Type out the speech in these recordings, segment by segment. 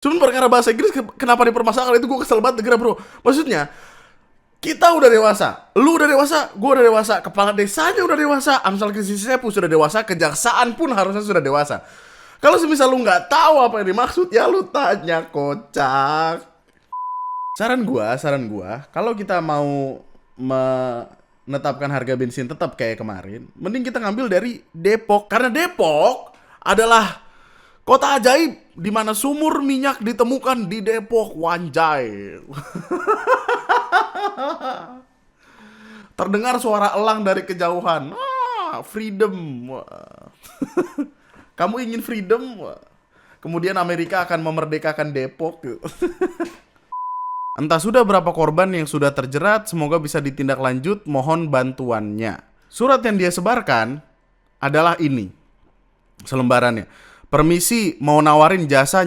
Cuman perkara bahasa Inggris kenapa dipermasalahkan itu gue kesel banget negara bro. Maksudnya kita udah dewasa, lu udah dewasa, gue udah dewasa, kepala desanya udah dewasa, Amsal Kristisi pun sudah dewasa, kejaksaan pun harusnya sudah dewasa. Kalau semisal lu nggak tahu apa yang dimaksud, ya lu tanya, kocak. Saran gua, kalau kita mau menetapkan harga bensin tetap kayak kemarin, mending kita ngambil dari Depok, karena Depok adalah kota ajaib di mana sumur minyak ditemukan di Depok, wanjay. Terdengar suara elang dari kejauhan. Freedom. Kamu ingin freedom? Kemudian Amerika akan memerdekakan Depok. Entah sudah berapa korban yang sudah terjerat, semoga bisa ditindaklanjut, mohon bantuannya. Surat yang dia sebarkan adalah ini. Selembarannya. Permisi, mau nawarin jasa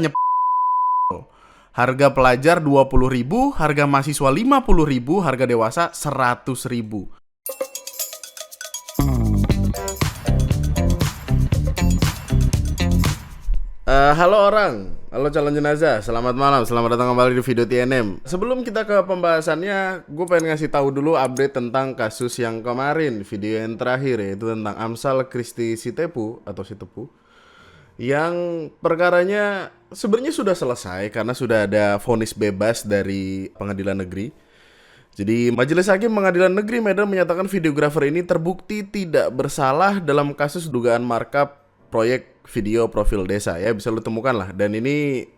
harga pelajar 20.000, harga mahasiswa 50.000, harga dewasa 100.000. Halo orang, halo calon jenazah, selamat malam, selamat datang kembali di video TNM. Sebelum kita ke pembahasannya, gue pengen ngasih tahu dulu update tentang kasus yang kemarin, video yang terakhir, yaitu tentang Amsal Kristisi atau Sitepu, yang perkaranya sebenarnya sudah selesai karena sudah ada vonis bebas dari pengadilan negeri. Jadi Majelis Hakim Pengadilan Negeri Medan menyatakan videografer ini terbukti tidak bersalah dalam kasus dugaan markup proyek video profil desa. Ya bisa lu temukan lah. Dan ini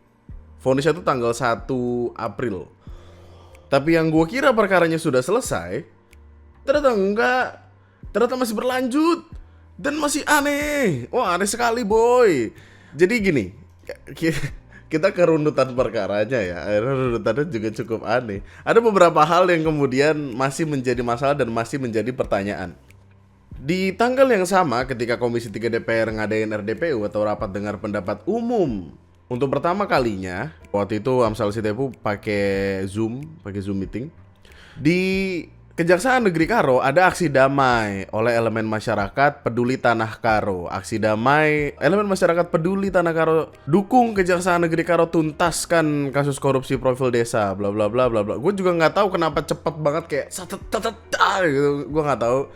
vonisnya tuh tanggal 1 April. Tapi yang gue kira perkaranya sudah selesai, ternyata enggak. Ternyata masih berlanjut. Dan masih aneh. Wah, aneh sekali boy. Jadi gini, kita ke runtutan perkaranya ya. Runtutannya juga cukup aneh. Ada beberapa hal yang kemudian masih menjadi masalah dan masih menjadi pertanyaan. Di tanggal yang sama ketika Komisi 3 DPR ngadain RDPU atau rapat dengar pendapat umum untuk pertama kalinya, waktu itu Amsal Sitepu pakai Zoom meeting. Di Kejaksaan Negeri Karo ada aksi damai oleh elemen masyarakat peduli Tanah Karo. Aksi damai elemen masyarakat peduli Tanah Karo dukung Kejaksaan Negeri Karo tuntaskan kasus korupsi profil desa, bla bla bla bla bla. Gue juga nggak tahu kenapa cepet banget kayak gitu. Gue nggak tahu.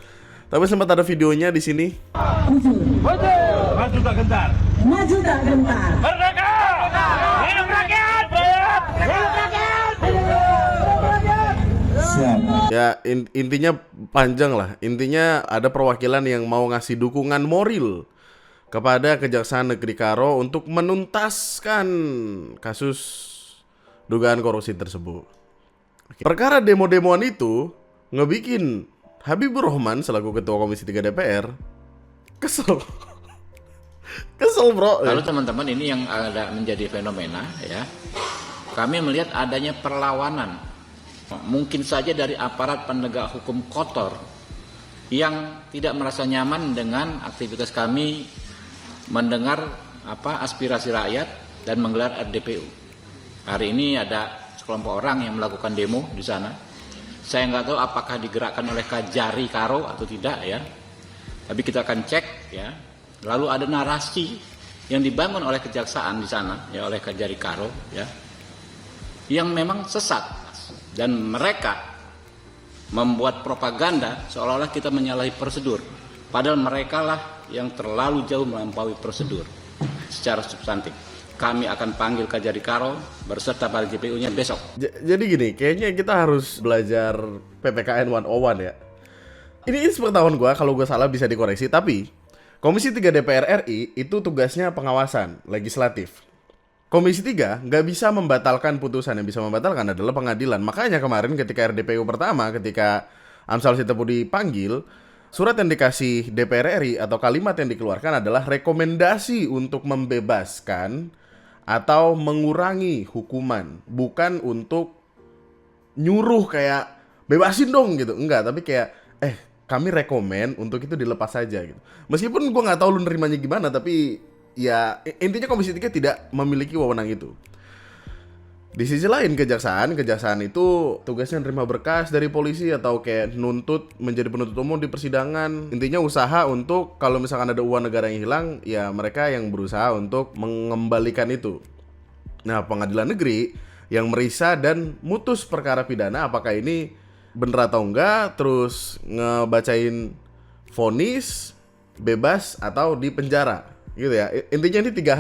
Tapi sempat ada videonya di sini. Maju tak gentar. Maju tak gentar. Merdeka! Hidup rakyat! Hidup rakyat! Ya intinya panjang lah. Intinya ada perwakilan yang mau ngasih dukungan moral kepada Kejaksaan Negeri Karo untuk menuntaskan kasus dugaan korupsi tersebut. Perkara demo-demoan itu ngebikin Habibur Rahman selaku Ketua Komisi 3 DPR kesel. Kesel bro. Lalu teman-teman, ini yang ada menjadi fenomena ya. Kami melihat adanya perlawanan, mungkin saja dari aparat penegak hukum kotor yang tidak merasa nyaman dengan aktivitas kami mendengar aspirasi rakyat dan menggelar RDPU. Hari ini ada sekelompok orang yang melakukan demo di sana. Saya nggak tahu apakah digerakkan oleh Kajari Karo atau tidak ya. Tapi kita akan cek ya. Lalu ada narasi yang dibangun oleh kejaksaan di sana ya, oleh Kajari Karo ya, yang memang sesat, dan mereka membuat propaganda seolah-olah kita menyalahi prosedur, padahal mereka lah yang terlalu jauh melampaui prosedur secara substantif. Kami akan panggil Kajari Karo berserta para JPU-nya besok. Jadi gini, kayaknya kita harus belajar PPKN 101 ya. Ini sepengetahuan gue, kalau gue salah bisa dikoreksi. Tapi Komisi 3 DPR RI itu tugasnya pengawasan legislatif. Komisi 3 nggak bisa membatalkan putusan, yang bisa membatalkan adalah pengadilan. Makanya kemarin ketika RDPU pertama, ketika Amsal Sitepu dipanggil, surat yang dikasih DPR RI atau kalimat yang dikeluarkan adalah rekomendasi untuk membebaskan atau mengurangi hukuman, bukan untuk nyuruh kayak bebasin dong gitu, enggak, tapi kayak kami rekomen untuk itu dilepas saja gitu. Meskipun gue nggak tahu lu nerimanya gimana, tapi ya intinya Komisi 3 tidak memiliki wewenang itu. Di sisi lain kejaksaan itu tugasnya nerima berkas dari polisi atau kayak nuntut, menjadi penuntut umum di persidangan. Intinya usaha untuk kalau misalkan ada uang negara yang hilang, ya mereka yang berusaha untuk mengembalikan itu. Nah, pengadilan negeri yang meriksa dan mutus perkara pidana apakah ini bener atau enggak, terus ngebacain vonis, bebas atau di penjara, gitu ya. Intinya ini tiga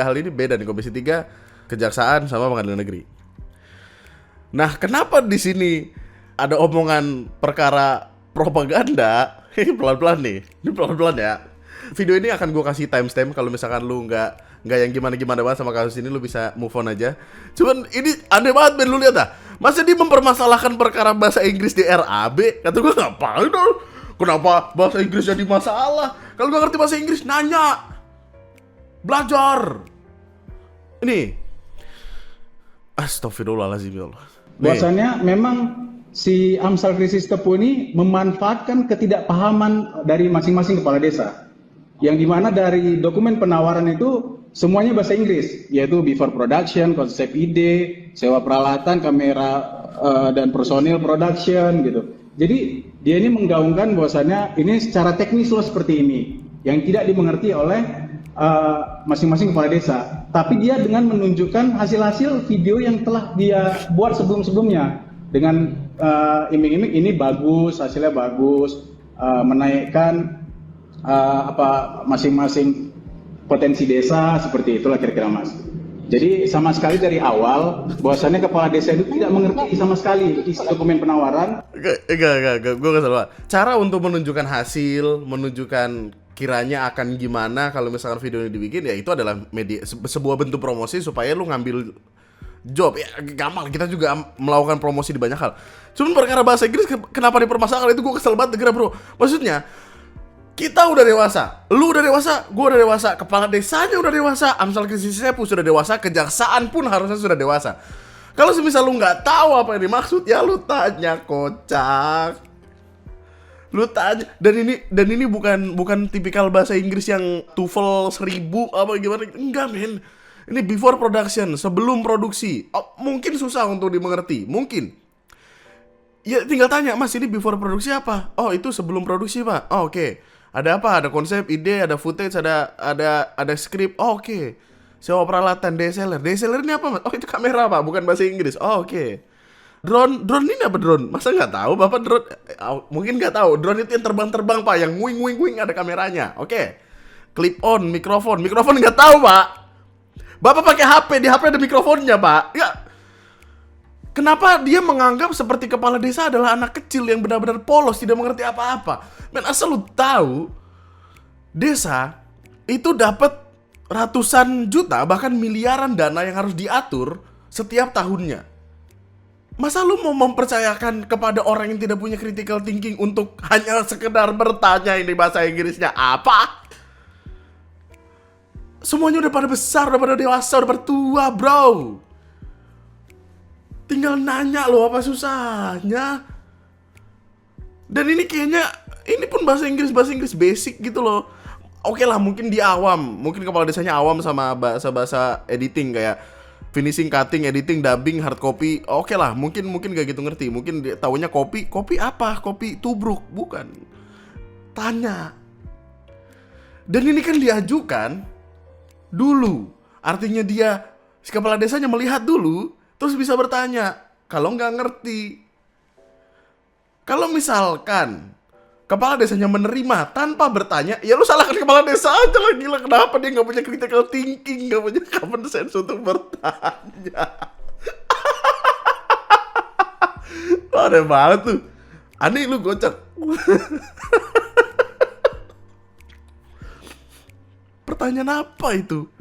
hal ini beda nih, Komisi 3, Kejaksaan sama Pengadilan Negeri. Nah, kenapa di sini ada omongan perkara propaganda? Pelan-pelan nih, ini pelan-pelan ya. Video ini akan gue kasih timestamp kalau misalkan lu nggak yang gimana-gimana banget sama kasus ini, lu bisa move on aja. Cuman ini aneh banget, Ben, lu lihat dah. Masa dia mempermasalahkan perkara bahasa Inggris di RAB? Kata gue, ngapain dong? Kenapa bahasa Inggris jadi masalah? Kalau gak ngerti bahasa Inggris, nanya, belajar. Ini astagfirullahaladzim, ya Allah. Bahwasannya memang si Amsal Krisis Tepu ini memanfaatkan ketidakpahaman dari masing-masing kepala desa, yang dimana dari dokumen penawaran itu semuanya bahasa Inggris, yaitu before production, konsep ide, sewa peralatan, kamera dan personil production gitu. Jadi dia ini menggaungkan bahwasannya ini secara teknis loh seperti ini, yang tidak dimengerti oleh masing-masing kepala desa. Tapi dia dengan menunjukkan hasil-hasil video yang telah dia buat sebelum-sebelumnya dengan iming-iming ini bagus, hasilnya bagus, menaikkan masing-masing potensi desa, seperti itulah kira-kira, Mas. Jadi sama sekali dari awal bahwasannya kepala desa itu tidak mengerti sama sekali isi dokumen penawaran. Enggak, gue gak salah. Cara untuk menunjukkan hasil, menunjukkan kiranya akan gimana kalau misalkan video ini dibikin, ya itu adalah media, sebuah bentuk promosi supaya lu ngambil job. Ya gampang, kita juga melakukan promosi di banyak hal. Cuman perkara bahasa Inggris kenapa dipermasalahkan, itu gue kesel banget negara, bro. Maksudnya kita udah dewasa, lu udah dewasa, gue udah dewasa, kepala desanya udah dewasa, Amsal Krisis Tepu sudah dewasa, kejaksaan pun harusnya sudah dewasa. Kalau semisal lu nggak tahu apa yang dimaksud, ya lu tanya, kocak. Lu tanya. Dan ini bukan tipikal bahasa Inggris yang TOEFL 1000 apa gimana. Enggak, men. Ini before production, sebelum produksi. Oh, mungkin susah untuk dimengerti, mungkin. Ya tinggal tanya, Mas, ini before produksi apa? Oh, itu sebelum produksi, Pak. Oh, oke. Ada apa? Ada konsep, ide, ada footage, ada skrip. Oh, oke. Sewa peralatan, DSLR. DSLR ini apa, Mas? Oh, itu kamera, Pak, bukan bahasa Inggris. Oh, oke. Drone ini apa drone? Masa nggak tahu, Bapak drone? Mungkin nggak tahu. Drone itu yang terbang-terbang, Pak, yang wing ada kameranya. Oke. Clip on, mikrofon nggak tahu, Pak. Bapak pakai HP, di HP ada mikrofonnya, Pak. Ya. Kenapa dia menganggap seperti kepala desa adalah anak kecil yang benar-benar polos, tidak mengerti apa-apa? Men, asal lu tahu, desa itu dapat ratusan juta, bahkan miliaran dana yang harus diatur setiap tahunnya. Masa lu mau mempercayakan kepada orang yang tidak punya critical thinking untuk hanya sekedar bertanya ini bahasa Inggrisnya apa? Semuanya udah pada besar, udah pada dewasa, udah pada tua, bro. Tinggal nanya lo, apa susahnya? Dan ini kayaknya, ini pun bahasa Inggris basic gitu loh. Oke lah, mungkin dia awam, mungkin kepala desanya awam sama bahasa editing kayak finishing, cutting, editing, dubbing, hard copy. Oke lah, mungkin gak gitu ngerti. Mungkin dia taunya kopi apa? Kopi tubruk, bukan. Tanya. Dan ini kan diajukan dulu. Artinya dia, si kepala desanya melihat dulu, terus bisa bertanya. Kalau nggak ngerti. Kalau misalkan kepala desanya menerima tanpa bertanya, ya lu salahkan kepala desa aja lah, gila. Kenapa dia nggak punya critical thinking, nggak punya common sense untuk bertanya? Aneh banget tuh. Aneh, lu gocak. Pertanyaan apa itu?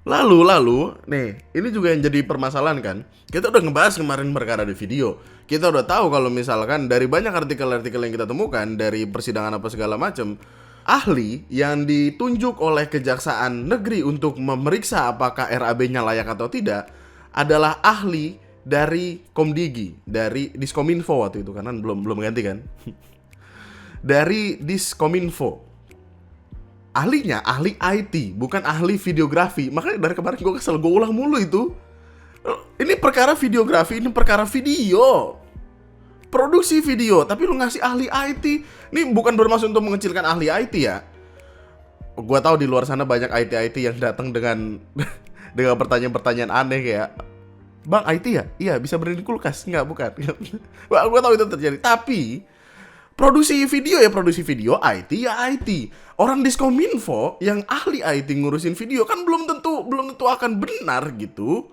Lalu, nih, ini juga yang jadi permasalahan kan. Kita udah ngebahas kemarin perkara di video. Kita udah tahu kalau misalkan dari banyak artikel-artikel yang kita temukan dari persidangan apa segala macam, ahli yang ditunjuk oleh Kejaksaan Negeri untuk memeriksa apakah RAB-nya layak atau tidak adalah ahli dari Komdigi, dari Diskominfo waktu itu, karena belum ganti kan. Dari Diskominfo. Ahlinya ahli IT, bukan ahli videografi. Makanya dari kemarin gue kesel, gue ulang mulu itu. Ini perkara videografi, ini perkara video, produksi video, tapi lu ngasih ahli IT. Ini bukan bermaksud untuk mengecilkan ahli IT ya. Gue tahu di luar sana banyak IT yang datang dengan dengan pertanyaan-pertanyaan aneh kayak, Bang, IT ya? Iya, bisa benerin kulkas? Enggak, bukan. Wah, gue tahu itu terjadi. Tapi produksi video ya produksi video, IT ya IT. Orang Diskominfo yang ahli IT ngurusin video kan belum tentu akan benar gitu.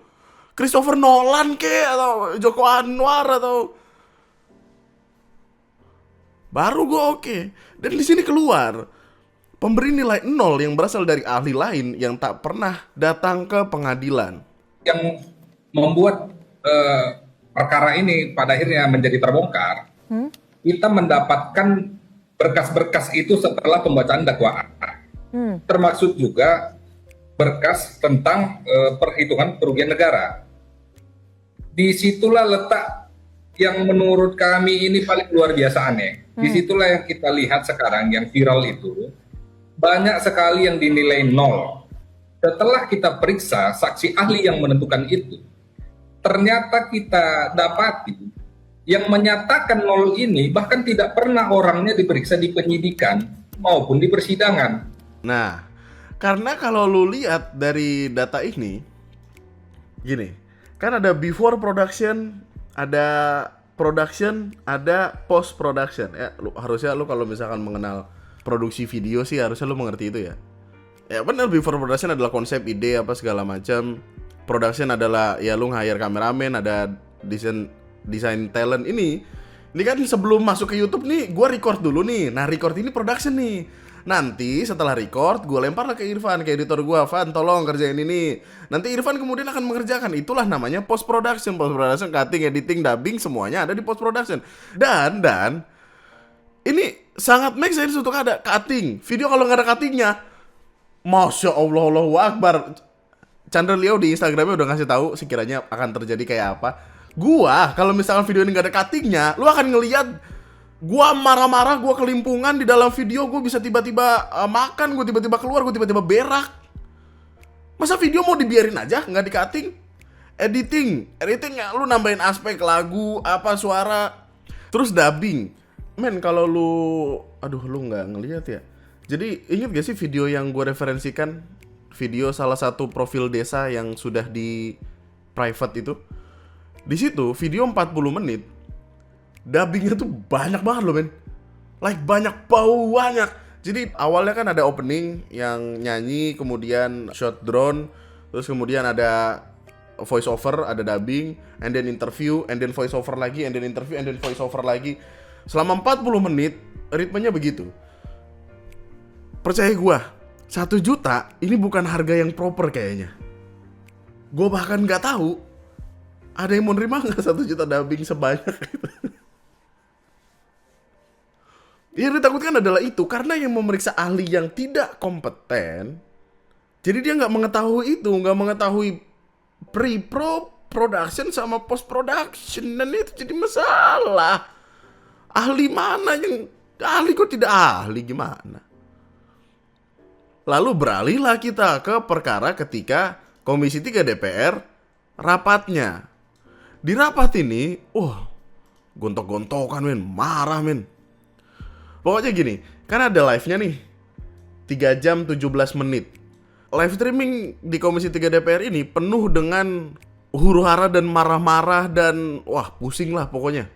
Christopher Nolan atau Joko Anwar atau baru gue oke. Dan di sini keluar pemberi nilai 0 yang berasal dari ahli lain yang tak pernah datang ke pengadilan. Yang membuat perkara ini pada akhirnya menjadi terbongkar, kita mendapatkan berkas-berkas itu setelah pembacaan dakwaan, termasuk juga berkas tentang perhitungan kerugian negara. Disitulah letak yang menurut kami ini paling luar biasa aneh. Disitulah yang kita lihat sekarang yang viral itu, banyak sekali yang dinilai 0. Setelah kita periksa saksi ahli yang menentukan itu, ternyata kita dapati yang menyatakan 0 ini bahkan tidak pernah orangnya diperiksa di penyidikan maupun di persidangan. Nah, karena kalau lu lihat dari data ini, gini, kan ada before production, ada production, ada post production. Ya, harusnya lu kalau misalkan mengenal produksi video sih harusnya lu mengerti itu ya. Ya benar, before production adalah konsep, ide apa segala macam. Production adalah ya lu hire kameramen, ada desain talent. Ini kan sebelum masuk ke YouTube nih, gue record dulu nih. Nah, record ini production nih. Nanti setelah record, gue lempar lah ke Irfan, ke editor gue, Van tolong kerjain ini. Nanti Irfan kemudian akan mengerjakan. Itulah namanya post production. Post production, cutting, editing, dubbing, semuanya ada di post production. Dan ini sangat make sense untuk ada cutting. Video kalau nggak ada cuttingnya, Masya Allah, Allahu Akbar. Chandra Leo di Instagramnya udah ngasih tahu sekiranya akan terjadi kayak apa. Gua kalau misalkan video ini nggak ada cuttingnya, lu akan ngelihat gua marah-marah, gua kelimpungan di dalam video, gua bisa tiba-tiba makan, gua tiba-tiba keluar, gua tiba-tiba berak. Masa video mau dibiarin aja nggak di cutting? Editing ya lu nambahin aspek lagu, apa suara, terus dubbing. Men kalau lu nggak ngelihat ya. Jadi ingat gak sih video yang gue referensikan? Video salah satu profil desa yang sudah di private itu. Di situ video 40 menit. Dubbingnya tuh banyak banget loh men. Like banyak. Jadi awalnya kan ada opening yang nyanyi, kemudian shot drone, terus kemudian ada voice over, ada dubbing, and then interview, and then voice over lagi, and then interview, and then voice over lagi. Selama 40 menit ritmenya begitu. Percaya gue, 1 juta ini bukan harga yang proper kayaknya. Gue bahkan gak tahu ada yang mau nerima gak 1 juta dubbing sebanyak itu. Yang ditakutkan adalah itu, karena yang memeriksa ahli yang tidak kompeten. Jadi dia gak mengetahui itu, gak mengetahui pre-production sama post-production. Dan itu jadi masalah. Ahli mana yang ahli kok tidak ahli, gimana? Lalu beralihlah kita ke perkara ketika Komisi 3 DPR rapatnya. Di rapat ini, gontok-gontokan men, marah men. Pokoknya gini, kan ada live-nya nih, 3 jam 17 menit. Live streaming di Komisi 3 DPR ini penuh dengan huru-hara dan marah-marah dan pusing lah pokoknya.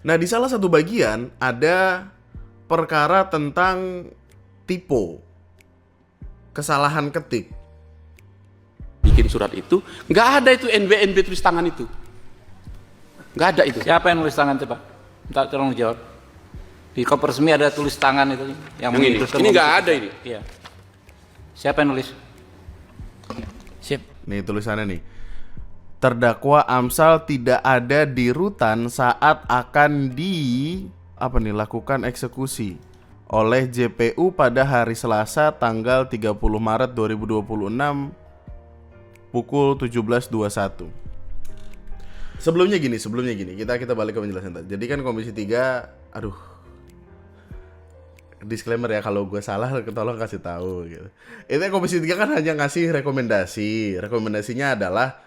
Nah, di salah satu bagian ada perkara tentang typo, kesalahan ketik. Bikin surat itu, nggak ada itu NB tulis tangan itu. Nggak ada itu. Siapa yang nulis tangan coba? Minta tolong jawab. Di koper resmi ada tulis tangan itu yang ini nggak ada ini. Iya. Siapa yang nulis? Sip. Nih tulisannya nih. Terdakwa Amsal tidak ada di rutan saat akan lakukan eksekusi oleh JPU pada hari Selasa tanggal 30 Maret 2026 pukul 17.21. Sebelumnya gini, kita balik ke penjelasan tadi. Jadi kan Komisi 3, disclaimer ya, kalau gue salah tolong kasih tahu gitu. Itu Komisi 3 kan hanya ngasih rekomendasi. Rekomendasinya adalah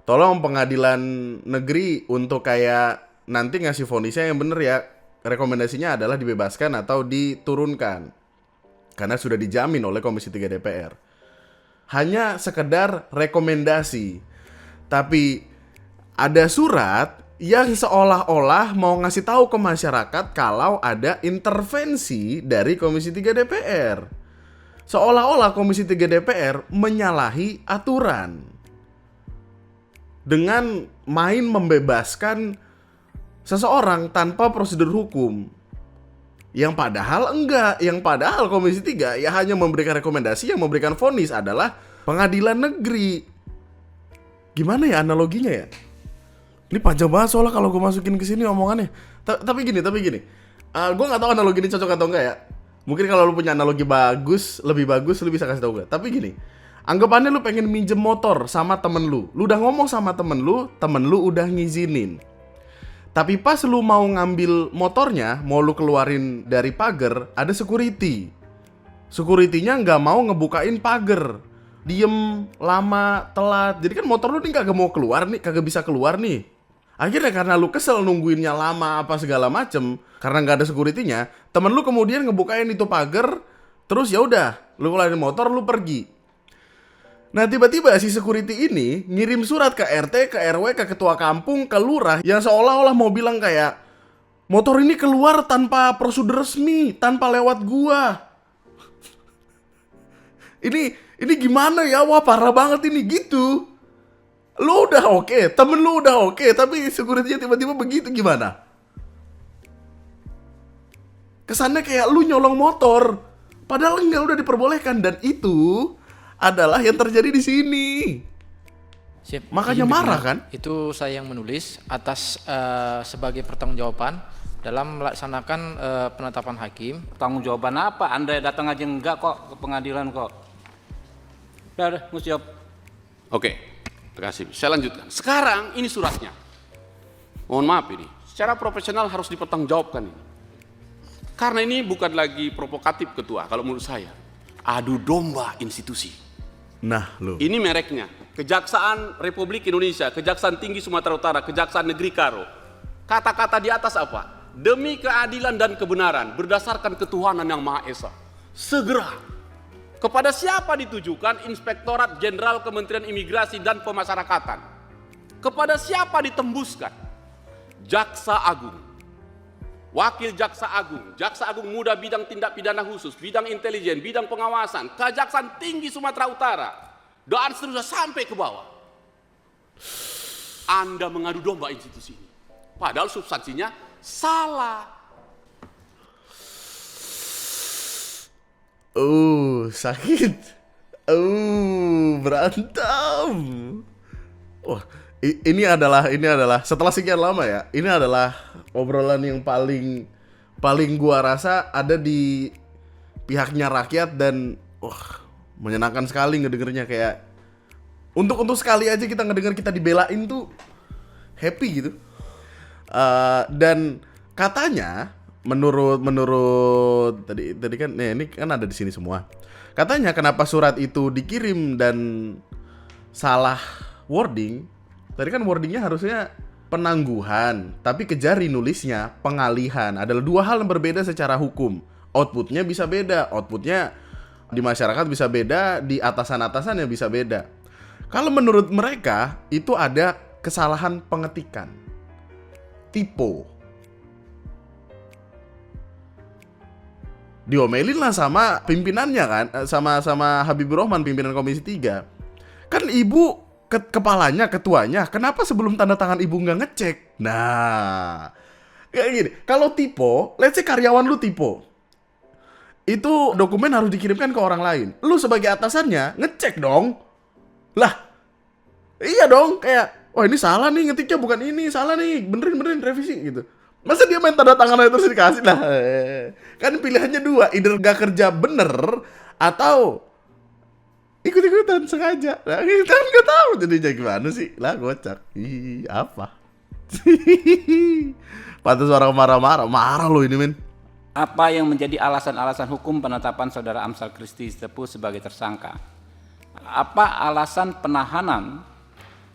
tolong pengadilan negeri untuk kayak nanti ngasih vonisnya yang bener ya. Rekomendasinya adalah dibebaskan atau diturunkan. Karena sudah dijamin oleh Komisi 3 DPR. hanya sekedar rekomendasi. Tapi ada surat yang seolah-olah mau ngasih tahu ke masyarakat kalau ada intervensi dari Komisi 3 DPR. Seolah-olah Komisi 3 DPR menyalahi aturan dengan main membebaskan seseorang tanpa prosedur hukum. Yang padahal enggak, yang padahal Komisi 3 ya hanya memberikan rekomendasi, yang memberikan vonis adalah pengadilan negeri. Gimana ya analoginya ya? Ini panjang banget soalnya kalau gue masukin ke sini omongannya. Tapi gini. Gue nggak tahu analogi ini cocok atau enggak ya. Mungkin kalau lu punya analogi lebih bagus lu bisa kasih tau gue. Tapi gini, anggapannya lu pengen minjem motor sama temen lu. Lu udah ngomong sama temen lu udah ngizinin. Tapi pas lu mau ngambil motornya, mau lu keluarin dari pagar, ada security. Security-nya nggak mau ngebukain pagar. Diem, lama, telat. Jadi kan motor lu nih kagak mau keluar nih, kagak bisa keluar nih. Akhirnya karena lu kesel nungguinnya lama apa segala macem, karena nggak ada security-nya, temen lu kemudian ngebukain itu pagar, terus ya udah, lu keluarin motor, lu pergi. Nah tiba-tiba si security ini ngirim surat ke RT, ke RW, ke ketua kampung, ke lurah yang seolah-olah mau bilang kayak motor ini keluar tanpa prosedur resmi, tanpa lewat gua. Ini gimana ya? Wah parah banget ini gitu. Lu udah oke, temen lu udah oke, tapi security-nya tiba-tiba begitu gimana? Kesannya kayak lu nyolong motor, padahal enggak, udah diperbolehkan, dan itu adalah yang terjadi di sini. Sip, makanya izin marah pimpinan. kan? Itu saya yang menulis atas sebagai pertanggungjawaban dalam melaksanakan penetapan hakim. Pertanggungjawaban apa? Anda datang aja enggak kok ke pengadilan kok. Udah, mesti jawab. Oke, terima kasih. Saya lanjutkan. Sekarang ini suratnya. Mohon maaf ini, secara profesional harus dipertanggungjawabkan ini. Karena ini bukan lagi provokatif ketua, kalau menurut saya. Adu domba institusi. Nah, lo. Ini mereknya. Kejaksaan Republik Indonesia, Kejaksaan Tinggi Sumatera Utara, Kejaksaan Negeri Karo. Kata-kata di atas apa? Demi keadilan dan kebenaran berdasarkan ketuhanan yang Maha Esa. Segera. Kepada siapa ditujukan? Inspektorat Jenderal Kementerian Imigrasi dan Pemasyarakatan. Kepada siapa ditembuskan? Jaksa Agung. Wakil Jaksa Agung Muda bidang tindak pidana khusus, bidang intelijen, bidang pengawasan, Kejaksaan Tinggi Sumatera Utara, dan seterusnya sampai ke bawah. Anda mengadu domba institusi ini, padahal substansinya salah. Sakit. Berantem. Wah, ini adalah setelah sekian lama ya, ini adalah obrolan yang paling gua rasa ada di pihaknya rakyat, dan menyenangkan sekali ngedengernya. Kayak untuk sekali aja kita ngedenger kita dibelain tuh happy gitu. Dan katanya menurut tadi kan ini kan ada di sini semua. Katanya kenapa surat itu dikirim dan salah wording. Tadi kan wordingnya harusnya penangguhan, tapi Kejari nulisnya pengalihan. Adalah dua hal yang berbeda secara hukum. Outputnya bisa beda, outputnya di masyarakat bisa beda, di atasan-atasannya bisa beda. Kalau menurut mereka itu ada kesalahan pengetikan, typo. Diomelin lah sama pimpinannya kan, sama Habibur Rahman, pimpinan Komisi 3. Kan ibu kepalanya, ketuanya, kenapa sebelum tanda tangan ibu nggak ngecek? Nah, kayak gini. Kalau typo, let's say karyawan lu typo, itu dokumen harus dikirimkan ke orang lain. Lu sebagai atasannya ngecek dong. Lah, iya dong. Kayak, wah ini salah nih ngetiknya, bukan ini, salah nih, benerin revisi gitu. Masa dia main tanda tangan aja terus dikasih lah? Kan pilihannya dua, either gak kerja bener atau ikut-ikutan sengaja. Nah, kita kan gak tahu jadinya gimana sih. Lah gocak. Apa? Pantas orang marah lo ini men. Apa yang menjadi alasan-alasan hukum penetapan saudara Amsal Christie Sitepu sebagai tersangka? Apa alasan penahanan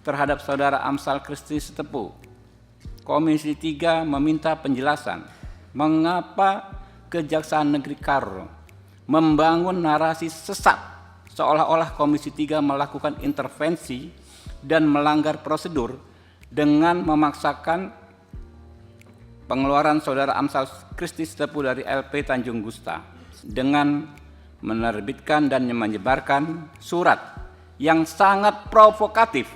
terhadap saudara Amsal Christie Sitepu? Komisi 3 meminta penjelasan mengapa Kejaksaan Negeri Karo membangun narasi sesat seolah-olah Komisi 3 melakukan intervensi dan melanggar prosedur dengan memaksakan pengeluaran saudara Amsal Christie Sitepu dari LP Tanjung Gusta dengan menerbitkan dan menyebarkan surat yang sangat provokatif.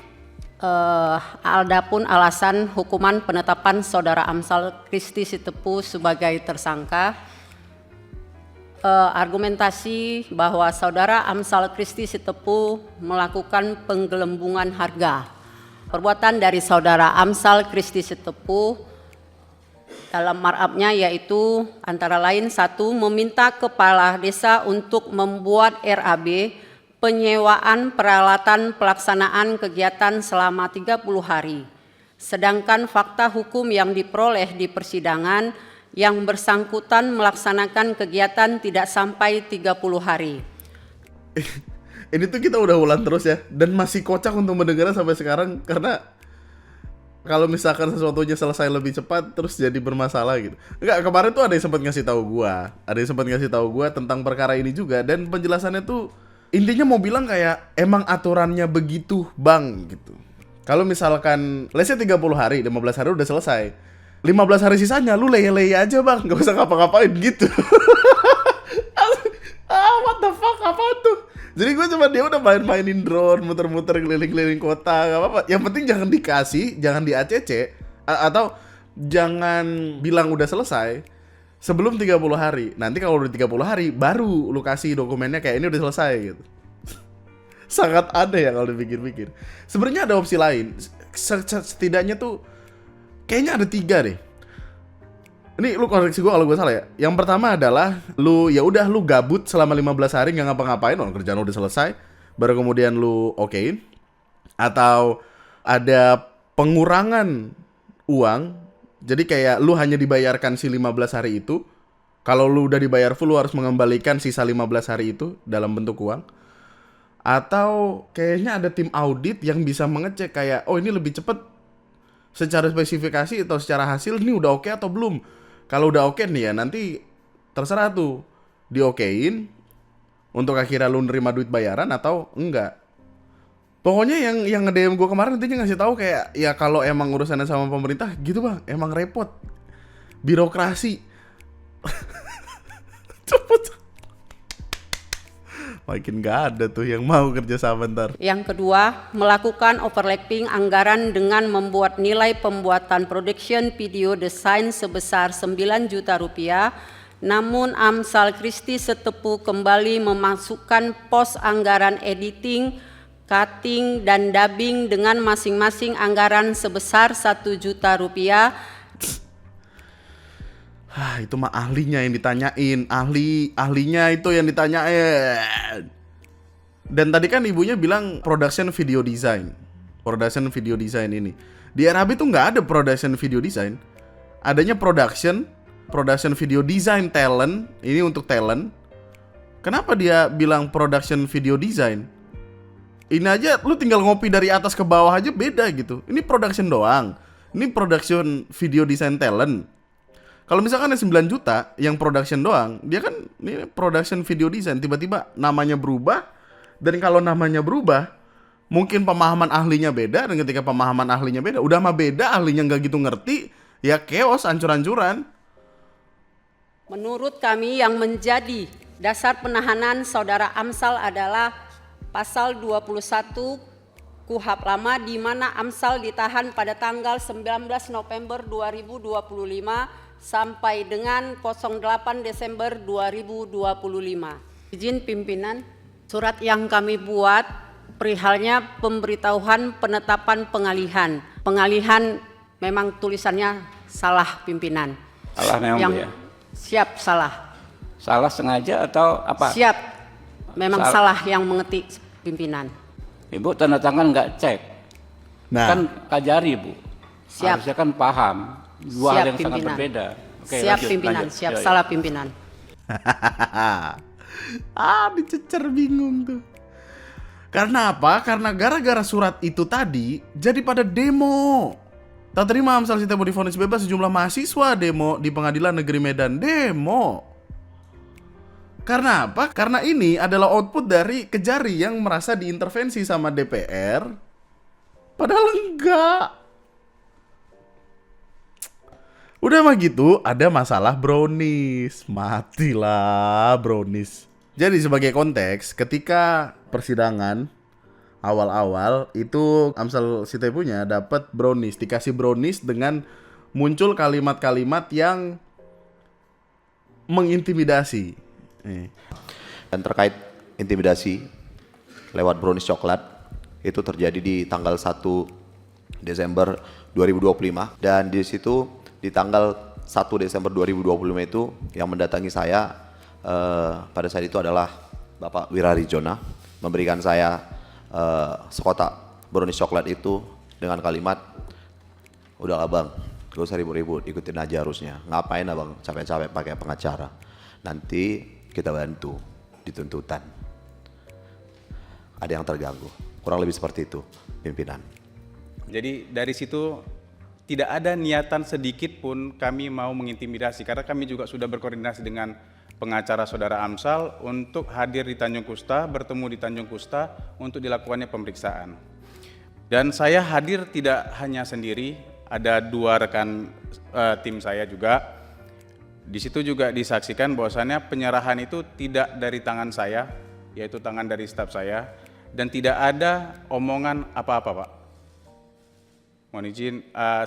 Adapun alasan hukuman penetapan saudara Amsal Christie Sitepu sebagai tersangka, argumentasi bahwa saudara Amsal Christie Sitepu melakukan penggelembungan harga. Perbuatan dari saudara Amsal Christie Sitepu dalam markup-nya yaitu antara lain 1. Meminta kepala desa untuk membuat RAB penyewaan peralatan pelaksanaan kegiatan selama 30 hari. Sedangkan fakta hukum yang diperoleh di persidangan yang bersangkutan melaksanakan kegiatan tidak sampai 30 hari. Ini tuh kita udah ulang terus ya, dan masih kocak untuk mendengarnya sampai sekarang, karena kalau misalkan sesuatunya selesai lebih cepat terus jadi bermasalah gitu. Enggak, kemarin tuh ada yang sempat ngasih tahu gua tentang perkara ini juga, dan penjelasannya tuh intinya mau bilang kayak emang aturannya begitu, Bang, gitu. Kalau misalkan let's say 30 hari, 15 hari udah selesai. 15 hari sisanya lu leye-leye aja, Bang, gak usah ngapa-ngapain gitu. What the fuck, apa tuh? Jadi gue cuma dia udah mainin drone, muter-muter keliling-keliling kota, gak apa-apa. Yang penting jangan dikasih, jangan di ACC, atau jangan bilang udah selesai sebelum 30 hari. Nanti kalau udah 30 hari, baru lu kasih dokumennya kayak ini udah selesai gitu. Sangat aneh ya kalau dipikir-pikir. Sebenarnya ada opsi lain. Setidaknya tuh kayaknya ada 3 deh. Ini lu koreksi gue kalau gue salah ya. Yang pertama adalah lu ya udah lu gabut selama 15 hari nggak ngapa-ngapain, kerjaan lu udah selesai, baru kemudian lu okein. Atau ada pengurangan uang. Jadi kayak lu hanya dibayarkan si 15 hari itu. Kalau lu udah dibayar full, lu harus mengembalikan sisa 15 hari itu dalam bentuk uang. Atau kayaknya ada tim audit yang bisa mengecek kayak, oh ini lebih cepat secara spesifikasi atau secara hasil ini udah oke atau belum. Kalau udah oke nih ya nanti terserah tuh diokein untuk akhirnya lu nerima duit bayaran atau enggak. Pokoknya yang nge-DM gue kemarin intinya ngasih tahu kayak ya kalau emang urusannya sama pemerintah gitu, Bang, emang repot. Birokrasi. Cepet. Makin gak ada tuh yang mau kerja sama ntar. Yang kedua, melakukan overlapping anggaran dengan membuat nilai pembuatan production video desain sebesar 9 juta rupiah. Namun Amsal Christie Sitepu kembali memasukkan pos anggaran editing, cutting, dan dubbing dengan masing-masing anggaran sebesar 1 juta rupiah. Itu mah ahlinya yang ditanyain, ahlinya itu yang ditanyain. Dan tadi kan ibunya bilang production video design ini. Di RHB tuh nggak ada production video design, adanya production video design talent. Ini untuk talent. Kenapa dia bilang production video design? Ini aja lu tinggal ngopi dari atas ke bawah aja beda gitu. Ini production doang. Ini production video design talent. Kalau misalkan ada 9 juta yang production doang, dia kan ini production video design, tiba-tiba namanya berubah. Dan kalau namanya berubah, mungkin pemahaman ahlinya beda, dan ketika pemahaman ahlinya beda, udah mah beda, ahlinya nggak gitu ngerti, ya chaos, hancur-hancuran. Menurut kami yang menjadi dasar penahanan saudara Amsal adalah pasal 21 KUHP lama, di mana Amsal ditahan pada tanggal 19 November 2025 sampai dengan 08 Desember 2025. Izin pimpinan, surat yang kami buat perihalnya pemberitahuan penetapan pengalihan. Pengalihan memang tulisannya salah pimpinan. Salah memang yang Bu ya? Siap salah. Salah sengaja atau apa? Siap. Memang salah yang mengetik pimpinan. Ibu tanda tangan nggak cek. Nah, Kan kajari Bu. Siap. Harusnya kan paham. Dua hal yang sangat pimpinan. berbeda. Oke, Siap lanjut, pimpinan, lanjut. siap Yo, yo. salah pimpinan. dicecer bingung tuh. Karena apa? Karena gara-gara surat itu tadi jadi pada demo. Tak terima Amsal Sitepu divonis bebas, sejumlah mahasiswa demo di Pengadilan Negeri Medan. Demo. Karena apa? Karena ini adalah output dari Kejari yang merasa diintervensi sama DPR. Padahal enggak. Udah mah gitu, ada masalah brownies. Matilah brownies. Jadi sebagai konteks, ketika persidangan awal-awal itu Amsal Sitepunya dapat brownies, dikasih brownies dengan muncul kalimat-kalimat yang mengintimidasi. Dan terkait intimidasi lewat brownies coklat itu terjadi di tanggal 1 Desember 2025 dan di situ di tanggal 1 Desember 2025 itu yang mendatangi saya pada saat itu adalah Bapak Wirarijona memberikan saya sekotak brownies coklat itu dengan kalimat, "Udahlah bang, gak usah ribut-ribut, ikutin aja harusnya. Ngapain abang capek-capek pakai pengacara? Nanti kita bantu di tuntutan." Ada yang terganggu. Kurang lebih seperti itu, pimpinan. Jadi dari situ tidak ada niatan sedikit pun kami mau mengintimidasi, karena kami juga sudah berkoordinasi dengan pengacara saudara Amsal untuk hadir di Tanjung Kusta, bertemu di Tanjung Kusta untuk dilakukannya pemeriksaan. Dan saya hadir tidak hanya sendiri, ada 2 rekan tim saya juga. Di situ juga disaksikan bahwasannya penyerahan itu tidak dari tangan saya, yaitu tangan dari staf saya, dan tidak ada omongan apa-apa, Pak. Mohon izin,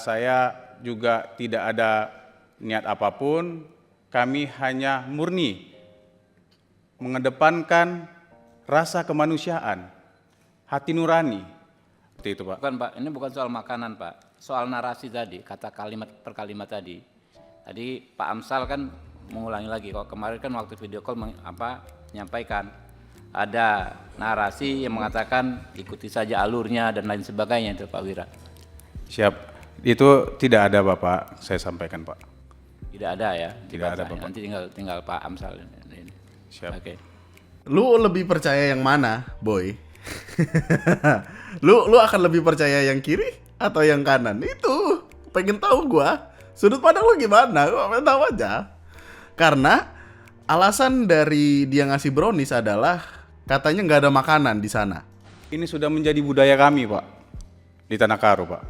saya juga tidak ada niat apapun, kami hanya murni mengedepankan rasa kemanusiaan, hati nurani. Seperti itu, Pak. Bukan Pak, ini bukan soal makanan Pak, soal narasi tadi, kata kalimat per kalimat tadi. Tadi Pak Amsal kan mengulangi lagi, kok kemarin kan waktu video call menyampaikan ada narasi yang mengatakan ikuti saja alurnya dan lain sebagainya itu Pak Wira. Siap, itu tidak ada Bapak, saya sampaikan Pak. Tidak ada ya? Tidak ada Bapak. Nanti tinggal Pak Amsal ini. Siap. Oke. Lu lebih percaya yang mana, Boy? lu akan lebih percaya yang kiri atau yang kanan? Itu pengen tahu gua. Sudut pandang lu gimana? Gua pengen tahu aja. Karena alasan dari dia ngasih brownies adalah katanya nggak ada makanan di sana. Ini sudah menjadi budaya kami, Pak, di Tanah Karo, Pak.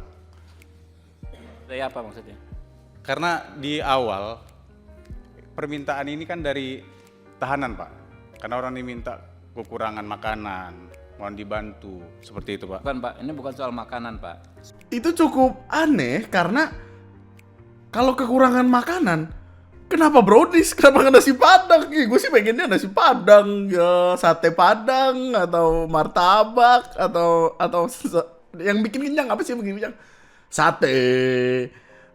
Budaya apa maksudnya? Karena di awal permintaan ini kan dari tahanan, Pak. Karena orang diminta kekurangan makanan, mohon dibantu, seperti itu, Pak. Bukan Pak, ini bukan soal makanan Pak. Itu cukup aneh karena kalau kekurangan makanan, kenapa brownies? Kenapa nggak nasi padang? Gue sih pengennya nasi padang, ya sate padang atau martabak atau yang bikin kenyang apa sih yang bikin kenyang? Sate,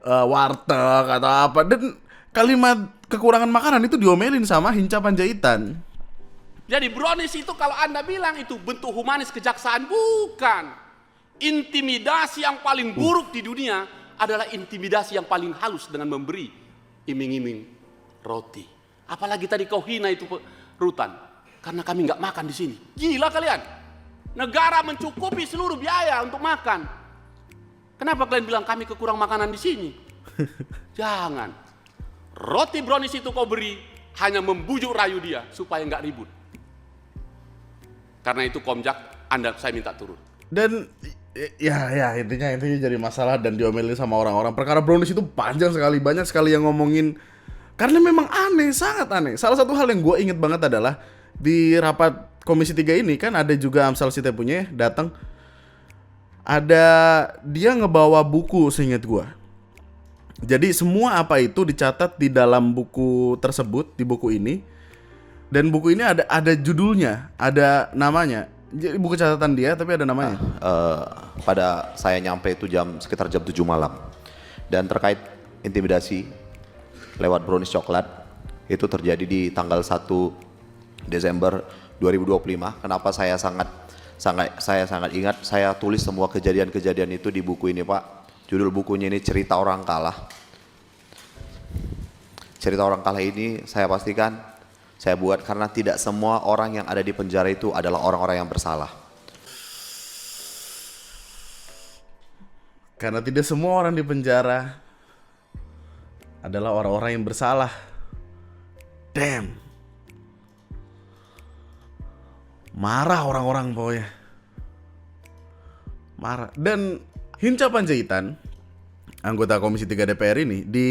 warteg atau apa. Dan kalimat kekurangan makanan itu diomelin sama Hinca Panjaitan. Jadi brownies itu kalau Anda bilang itu bentuk humanis kejaksaan, bukan. Intimidasi yang paling buruk di dunia adalah intimidasi yang paling halus dengan memberi iming-iming roti. Apalagi tadi kau hina itu Rutan, karena kami nggak makan di sini. Gila kalian. Negara mencukupi seluruh biaya untuk makan. Kenapa kalian bilang kami kekurang makanan di sini? Jangan. Roti brownies itu kau beri hanya membujuk rayu dia supaya nggak ribut. Karena itu Komjak, saya minta turun. Dan ya intinya jadi masalah dan diomelin sama orang-orang. Perkara brownies itu panjang sekali, banyak sekali yang ngomongin. Karena memang aneh, sangat aneh. Salah satu hal yang gue inget banget adalah di rapat Komisi 3 ini kan ada juga Amsal Sitepunya datang. Ada dia ngebawa buku seingat gue. Jadi semua apa itu dicatat di dalam buku tersebut, di buku ini. Dan buku ini ada judulnya, ada namanya. Jadi buku catatan dia tapi ada namanya. Pada saya nyampe itu sekitar jam 7 malam. Dan terkait intimidasi lewat brownies coklat itu terjadi di tanggal 1 Desember 2025. Kenapa saya sangat ingat, saya tulis semua kejadian-kejadian itu di buku ini, Pak. Judul bukunya ini Cerita Orang Kalah. Cerita Orang Kalah ini saya pastikan saya buat karena tidak semua orang yang ada di penjara itu adalah orang-orang yang bersalah. Karena tidak semua orang di penjara adalah orang-orang yang bersalah. Damn. Marah orang-orang pokoknya. Marah. Dan Hinca Panjaitan, anggota Komisi 3 DPR ini, di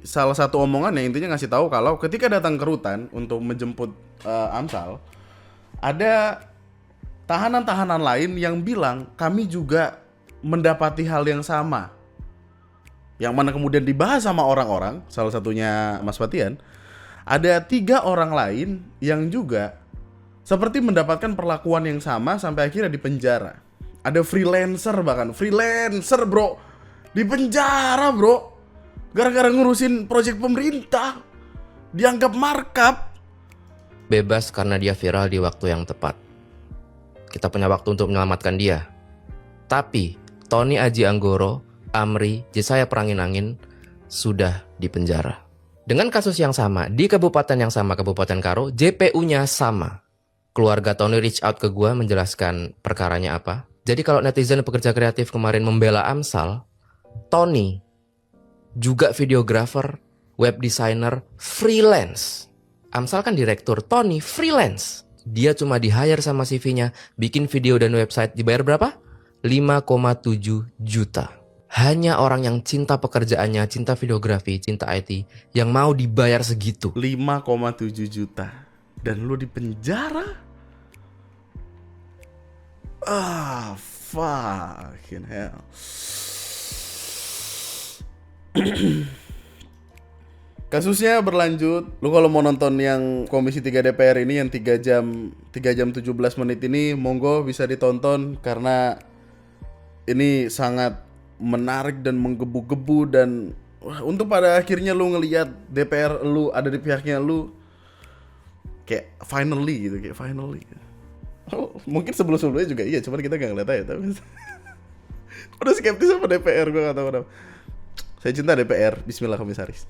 salah satu omongannya intinya ngasih tahu kalau ketika datang ke rutan untuk menjemput Amsal, ada tahanan-tahanan lain yang bilang kami juga mendapati hal yang sama. Yang mana kemudian dibahas sama orang-orang, salah satunya Mas Fatian, ada 3 orang lain yang juga seperti mendapatkan perlakuan yang sama sampai akhirnya dipenjara. Ada freelancer bahkan, freelancer bro, dipenjara bro, gara-gara ngurusin proyek pemerintah, dianggap markup. Bebas karena dia viral di waktu yang tepat. Kita punya waktu untuk menyelamatkan dia. Tapi Tony Aji Anggoro, Amri, Jesaya Peranginangin sudah dipenjara. Dengan kasus yang sama, di kabupaten yang sama, Kabupaten Karo, JPU-nya sama. Keluarga Tony reach out ke gue menjelaskan perkaranya apa. Jadi kalau netizen pekerja kreatif kemarin membela Amsal, Tony juga videografer, web designer, freelance. Amsal kan direktur, Tony freelance. Dia cuma di-hire sama CV-nya, bikin video dan website, dibayar berapa? 5,7 juta. Hanya orang yang cinta pekerjaannya, cinta videografi, cinta IT, yang mau dibayar segitu. 5,7 juta. Dan lu dipenjara? Fucking hell. Kasusnya berlanjut. Lu kalau mau nonton yang Komisi 3 DPR ini yang 3 jam 17 menit ini, monggo bisa ditonton karena ini sangat menarik dan menggebu-gebu. Dan untuk pada akhirnya lu ngelihat DPR lu ada di pihaknya lu, kayak finally gitu, kayak finally. Mungkin sebelum-sebelumnya juga iya, cuman kita gak ngeliat aja. Tapi udah skeptis sama DPR, gue gak tahu kenapa. Saya cinta DPR, bismillah komisaris.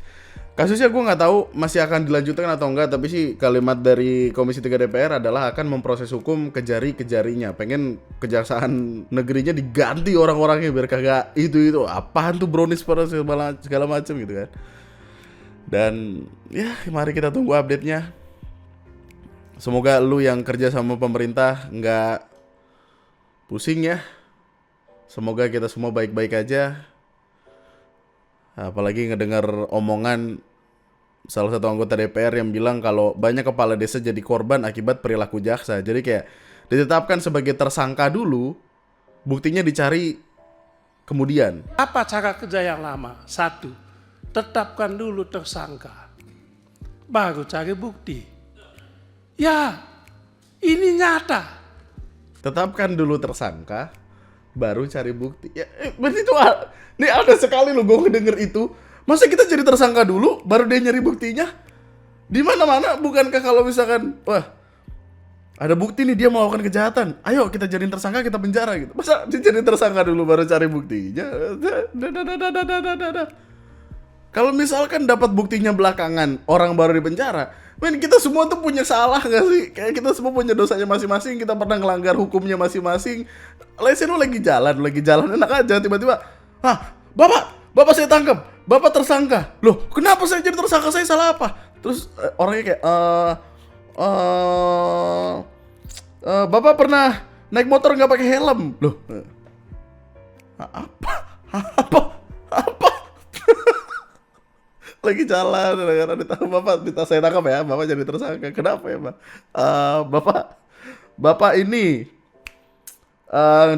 Kasusnya gue gak tahu masih akan dilanjutkan atau enggak, tapi sih kalimat dari Komisi 3 DPR adalah akan memproses hukum kejari-kejarinya. Pengen kejaksaan negerinya diganti orang-orangnya biar kagak itu apaan tuh brownies pada segala macam gitu kan. Dan ya mari kita tunggu update-nya. Semoga lu yang kerja sama pemerintah nggak pusing ya. Semoga kita semua baik-baik aja. Apalagi ngedengar omongan salah satu anggota DPR yang bilang kalau banyak kepala desa jadi korban akibat perilaku jaksa. Jadi kayak ditetapkan sebagai tersangka dulu, buktinya dicari kemudian. Apa cara kerja yang lama? 1, tetapkan dulu tersangka, baru cari bukti. Ya, ini nyata. Tetapkan dulu tersangka, baru cari bukti. Ya, berarti itu ini ada sekali loh gue ngedenger itu. Masa kita jadi tersangka dulu, baru dia nyari buktinya? Di mana-mana bukankah kalau misalkan, wah, ada bukti nih dia melakukan kejahatan, ayo kita jadiin tersangka, kita penjara gitu. Masa dijadiin tersangka dulu baru cari buktinya? Kalau misalkan dapat buktinya belakangan, orang baru dipenjara, men, kita semua tuh punya salah gak sih? Kayak kita semua punya dosanya masing-masing, kita pernah ngelanggar hukumnya masing-masing. Let's say lu lagi jalan enak aja, tiba-tiba, bapak saya tangkap, bapak tersangka. Loh, kenapa saya jadi tersangka, saya salah apa? Terus orangnya kayak, bapak pernah naik motor nggak pakai helm. Loh, apa? Lagi jalan, bapak minta saya tangkap ya, bapak jadi tersangka. Kenapa ya, Pak? Bapak ini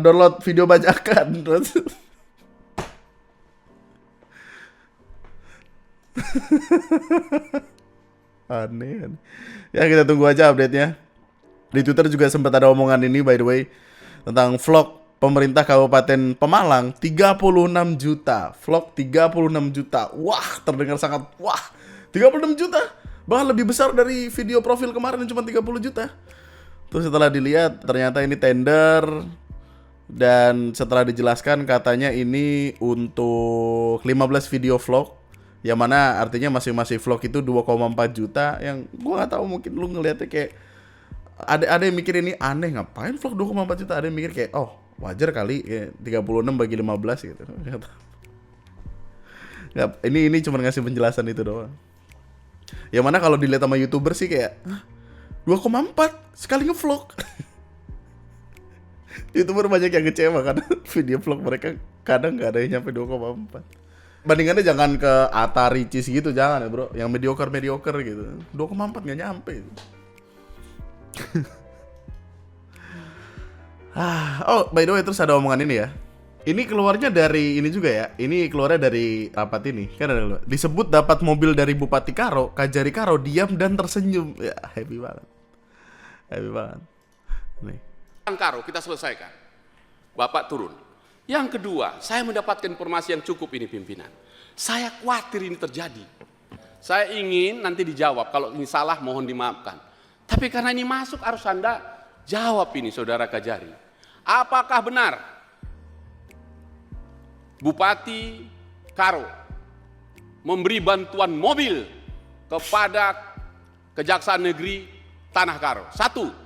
download video bajakan. Aneh. Ya kita tunggu aja update-nya. Di Twitter juga sempat ada omongan ini by the way, tentang vlog pemerintah Kabupaten Pemalang 36 juta. Vlog 36 juta. Wah, terdengar sangat wah. 36 juta. Bahkan lebih besar dari video profil kemarin yang cuma 30 juta. Terus setelah dilihat ternyata ini tender. Dan setelah dijelaskan katanya ini untuk 15 video vlog. Yang mana artinya masing-masing vlog itu 2,4 juta. Yang gua gak tahu, mungkin lu ngeliatnya kayak ada yang mikir ini aneh, ngapain vlog 2,4 juta. Ada yang mikir kayak oh wajar kali ya, 36 bagi 15 gitu. Ini cuma ngasih penjelasan itu doang. Yang mana kalau dilihat sama YouTuber sih kayak 2,4 sekali ngevlog. YouTuber banyak yang kecewa karena video vlog mereka kadang nggak ada yang nyampe 2,4. Bandingannya jangan ke Atari Cheese gitu, jangan ya bro. Yang mediocre gitu. 2,4 nggak nyampe. Oh by the way, terus ada omongan ini ya. Ini keluarnya dari ini juga ya. Ini keluarnya dari rapat ini. Kan ada disebut dapat mobil dari Bupati Karo, Kajari Karo diam dan tersenyum. Ya, happy banget. Happy banget. Nih. Karo kita selesaikan. Bapak turun. Yang kedua, saya mendapatkan informasi yang cukup ini pimpinan. Saya khawatir ini terjadi. Saya ingin nanti dijawab. Kalau ini salah mohon dimaafkan. Tapi karena ini masuk harus Anda jawab ini Saudara Kajari. Apakah benar Bupati Karo memberi bantuan mobil kepada Kejaksaan Negeri Tanah Karo? 1.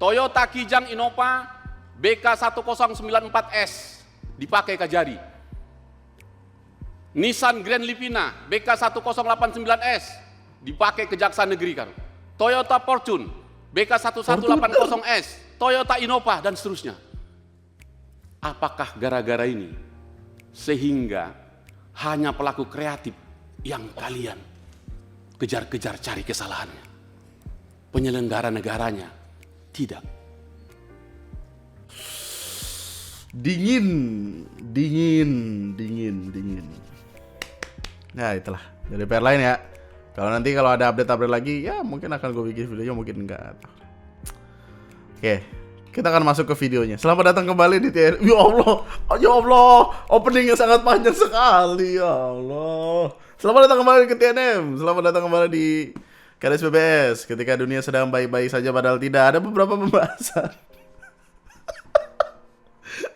Toyota Kijang Innova BK1094S dipakai Kajari. Nissan Grand Livina BK1089S dipakai Kejaksaan Negeri Karo. Toyota Fortune BK1180S, Toyota Innova dan seterusnya. Apakah gara-gara ini sehingga hanya pelaku kreatif yang kalian kejar-kejar cari kesalahannya? Penyelenggara negaranya tidak. Dingin. Nah itulah dari PR lain ya. Kalau nanti ada update lagi, ya mungkin akan gue bikin videonya, mungkin enggak. Oke, kita akan masuk ke videonya. Selamat datang kembali di TNM. Ya Allah, openingnya sangat panjang sekali. Ya Allah. Selamat datang kembali ke TNM. Selamat datang kembali di KDS BBS. Ketika dunia sedang baik-baik saja, padahal tidak, ada beberapa pembahasan.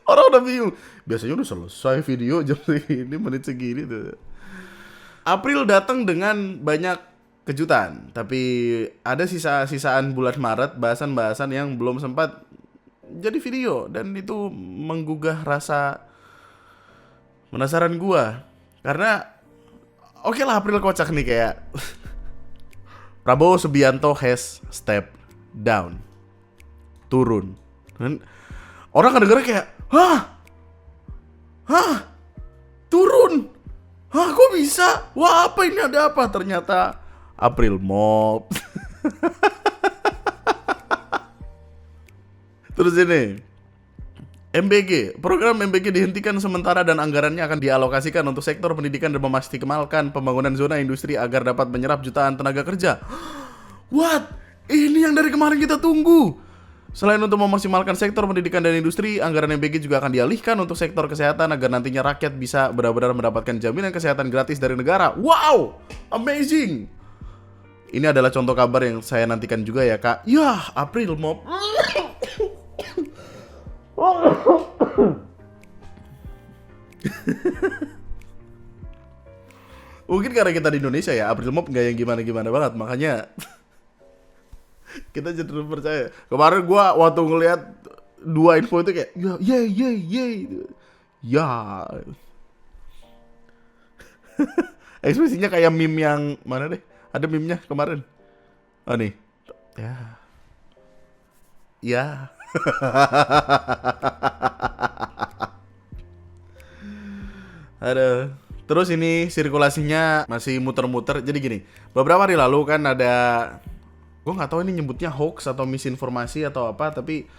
Orang udah bingung. Biasanya udah selesai video jam segini, menit segini tuh. April datang dengan banyak kejutan, tapi ada sisa-sisaan bulan Maret, bahasan-bahasan yang belum sempat jadi video, dan itu menggugah rasa penasaran gua. Karena oke lah April kocak nih kayak Prabowo Subianto has step down, turun. Dan orang kedengeran kayak, hah, turun. Hah, kok bisa? Wah, apa ini, ada apa? Ternyata April Mop. Terus ini MBG, program MBG dihentikan sementara dan anggarannya akan dialokasikan untuk sektor pendidikan dan memaksimalkan pembangunan zona industri agar dapat menyerap jutaan tenaga kerja. What? Ini yang dari kemarin kita tunggu. Selain untuk memaksimalkan sektor pendidikan dan industri, anggaran MBG juga akan dialihkan untuk sektor kesehatan agar nantinya rakyat bisa benar-benar mendapatkan jaminan kesehatan gratis dari negara. Wow, amazing. Ini adalah contoh kabar yang saya nantikan juga ya kak. Yah, April Mop. Mungkin karena kita di Indonesia ya, April Mop nggak yang gimana-gimana banget, makanya kita cenderung percaya. Kemarin gua waktu ngelihat dua info itu kayak ya. Ekspresinya kayak meme yang mana deh? Ada meme-nya kemarin. Oh nih. Ya. Aduh. Terus ini sirkulasinya masih muter-muter. Jadi gini, beberapa hari lalu kan ada, gue nggak tahu ini nyebutnya hoax atau misinformasi atau apa, tapi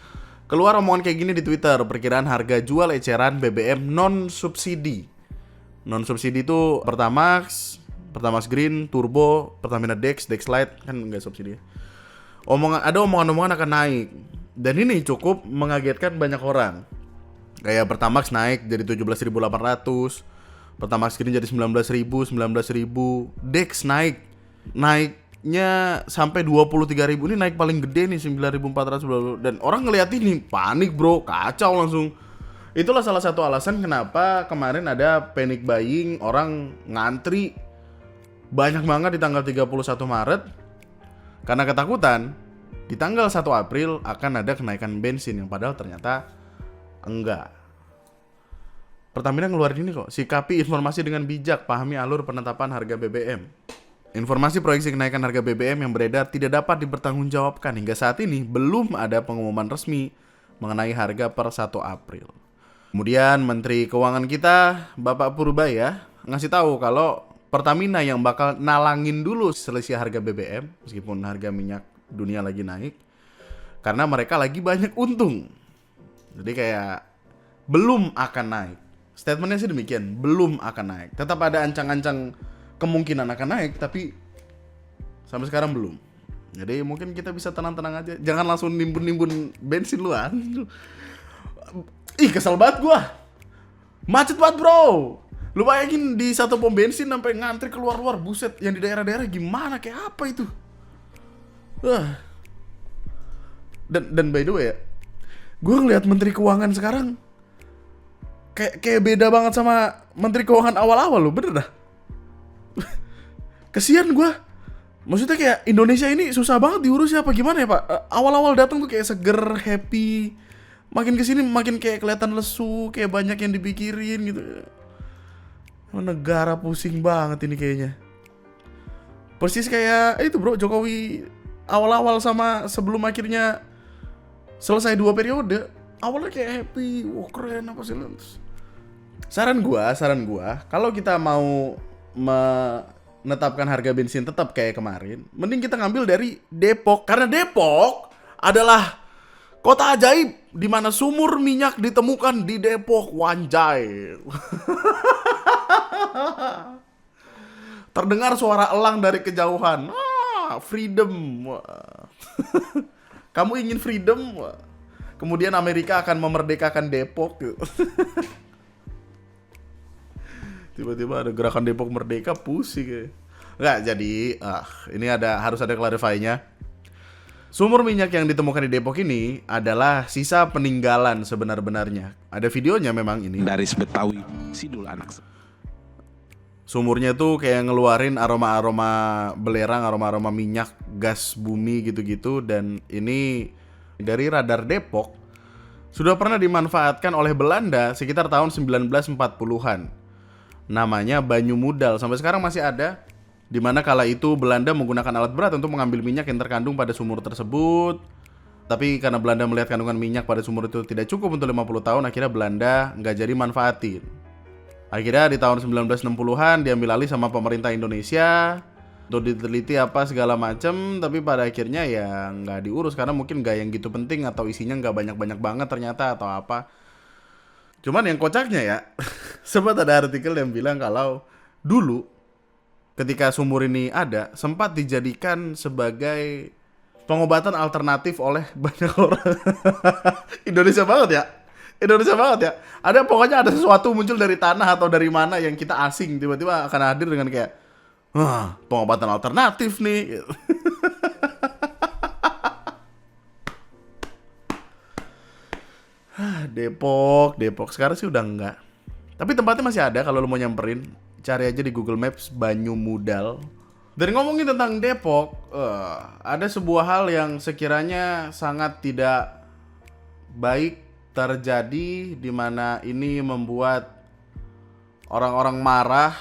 keluar omongan kayak gini di Twitter, perkiraan harga jual eceran BBM non subsidi. Non subsidi itu Pertamax Green, Turbo, Pertamina Dex Lite kan nggak subsidi. Ada omongan-omongan akan naik, dan ini cukup mengagetkan banyak orang. Kayak Pertamax naik jadi 17.800, Pertamax Green jadi 19.000, Dex naiknya sampai 23.000. Ini naik paling gede nih 9.400, dan orang ngeliat ini panik bro, kacau langsung. Itulah salah satu alasan kenapa kemarin ada panic buying, orang ngantri banyak banget di tanggal 31 Maret karena ketakutan di tanggal 1 April akan ada kenaikan bensin, yang padahal ternyata enggak. Pertamina ngeluarin ini kok, sikapi informasi dengan bijak, pahami alur penetapan harga BBM. Informasi proyeksi kenaikan harga BBM yang beredar tidak dapat dipertanggungjawabkan. Hingga saat ini belum ada pengumuman resmi mengenai harga per 1 April. Kemudian Menteri Keuangan kita, Bapak Purbaya, ngasih tahu kalau Pertamina yang bakal nalangin dulu selisih harga BBM meskipun harga minyak dunia lagi naik karena mereka lagi banyak untung. Jadi kayak belum akan naik. Statementnya sih demikian, belum akan naik. Tetap ada ancang-ancang kemungkinan akan naik, tapi sampai sekarang belum. Jadi mungkin kita bisa tenang-tenang aja. Jangan langsung nimbun-nimbun bensin luan. Ih, kesel banget gua. Macet banget, bro. Lu bayangin di satu pom bensin sampai ngantri keluar-luar. Buset, yang di daerah-daerah gimana? Kayak apa itu? Dan by the way ya, gue ngeliat Menteri Keuangan sekarang kayak beda banget sama Menteri Keuangan awal-awal lo, bener dah. Kesian gue. Maksudnya kayak Indonesia ini susah banget diurus apa gimana ya Pak? Awal-awal datang tuh kayak seger, happy. Makin kesini makin kayak kelihatan lesu, kayak banyak yang dipikirin gitu. Negara pusing banget ini kayaknya. Persis kayak itu bro, Jokowi awal-awal sama sebelum akhirnya selesai 2 periode. Awalnya kayak happy, wah keren apa sih. Saran gua, kalau kita mau menetapkan harga bensin tetap kayak kemarin, mending kita ngambil dari Depok. Karena Depok adalah kota ajaib di mana sumur minyak ditemukan di Depok, wanjay. Terdengar suara elang dari kejauhan. Freedom. Kamu ingin freedom? Kemudian Amerika akan memerdekakan Depok. Tiba-tiba ada gerakan Depok merdeka, pusing. Nggak, jadi ini harus ada clarify-nya. Sumur minyak yang ditemukan di Depok ini adalah sisa peninggalan sebenar-benarnya. Ada videonya memang ini. Dari Betawi, Sidul Anak. Sumurnya tuh kayak ngeluarin aroma-aroma belerang, aroma-aroma minyak, gas bumi gitu-gitu. Dan ini dari radar Depok sudah pernah dimanfaatkan oleh Belanda sekitar tahun 1940-an. Namanya Banyu Mudal, sampai sekarang masih ada. Dimana kala itu Belanda menggunakan alat berat untuk mengambil minyak yang terkandung pada sumur tersebut. Tapi karena Belanda melihat kandungan minyak pada sumur itu tidak cukup untuk 50 tahun, akhirnya Belanda nggak jadi manfaatin. Akhirnya di tahun 1960-an diambil alih sama pemerintah Indonesia untuk diteliti apa segala macem. Tapi pada akhirnya ya nggak diurus karena mungkin nggak yang gitu penting atau isinya nggak banyak-banyak banget ternyata atau apa. Cuman yang kocaknya ya, sempat ada artikel yang bilang kalau dulu ketika sumur ini ada, sempat dijadikan sebagai pengobatan alternatif oleh banyak orang. Indonesia banget ya. Pokoknya ada sesuatu muncul dari tanah atau dari mana yang kita asing, tiba-tiba akan hadir dengan kayak pengobatan alternatif nih. Depok sekarang sih udah enggak. Tapi tempatnya masih ada kalau lo mau nyamperin. Cari aja di Google Maps Banyu Mudal. Dan ngomongin tentang Depok, ada sebuah hal yang sekiranya sangat tidak baik terjadi, di mana ini membuat orang-orang marah.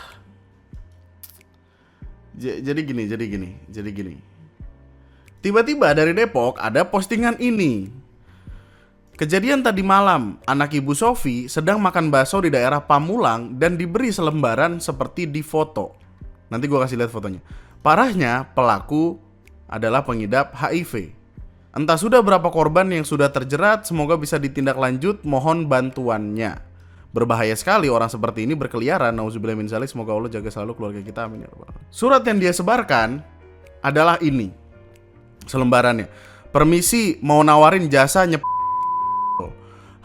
Jadi gini. Tiba-tiba dari Depok ada postingan ini. Kejadian tadi malam, anak Ibu Sofi sedang makan bakso di daerah Pamulang dan diberi selembaran seperti di foto. Nanti gue kasih lihat fotonya. Parahnya, pelaku adalah pengidap HIV. Entah sudah berapa korban yang sudah terjerat, semoga bisa ditindaklanjut, mohon bantuannya. Berbahaya sekali orang seperti ini berkeliaran, nauzubillah min dzalik, semoga Allah jaga selalu keluarga kita, amin ya rabbal alamin. Surat yang dia sebarkan adalah ini, selembarannya. Permisi, mau nawarin jasa